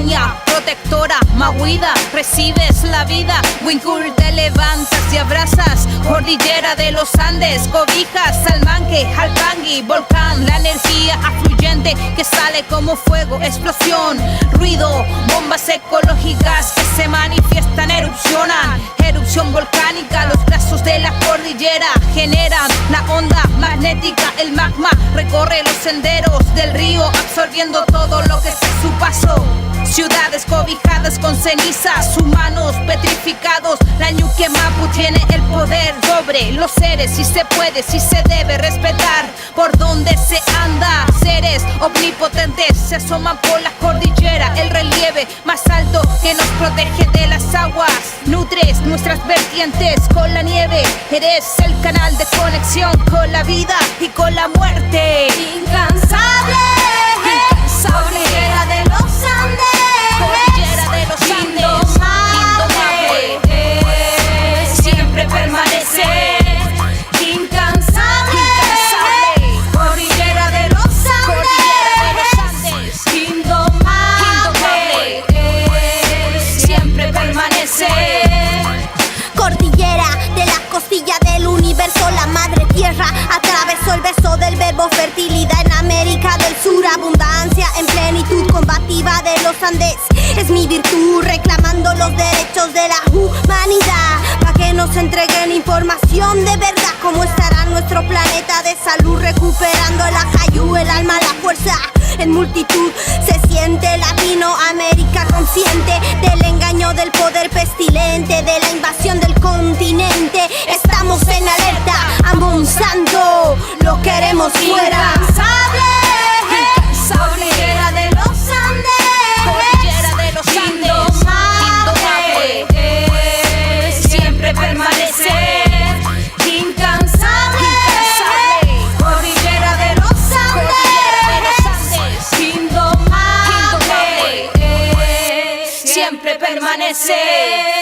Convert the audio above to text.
montaña protectora, Mahuida, recibes la vida. Wincul, te levantas y abrazas. Cordillera de los Andes, cobijas Salmanque, Halpangui, volcán, la energía afluyente que sale como fuego, explosión, ruido, bombas ecológicas que se manifiestan, erupcionan. Erupción volcánica, los brazos de la cordillera generan la onda magnética. El magma recorre los senderos del río, absorbiendo todo lo que esté a su paso. Ciudades cobijadas con cenizas, humanos petrificados. La Ñuque Mapu tiene el poder sobre los seres. Si se puede, si se debe respetar por donde se anda. Seres omnipotentes se asoman por la cordillera. El relieve más alto que nos protege de las aguas. Nutres nuestras vertientes con la nieve. Eres el canal de conexión con la vida y con la muerte. Incansable, cordillera de los Andes. Cordillera de los Andes, indomable, siempre permanece. Incansable, cordillera de los Andes, indomable, siempre permanece. Cordillera de la costilla del universo, la madre tierra atravesó el beso del verbo fertilidad en América del Sur. Abundancia en plenitud combativa de los Andes es mi virtud, reclamando los derechos de la humanidad, para que nos entreguen información de verdad. Cómo estará nuestro planeta de salud, recuperando el ajayú, el alma, la fuerza en multitud. Se siente Latinoamérica consciente del engaño del poder pestilente, de la invasión del continente. Estamos en alerta a Monsanto, lo queremos fuera. Cordillera de los Andes, cordillera de los Andes, indomable, siempre permanece. Incansable, cordillera de los Andes, indomable, siempre permanece.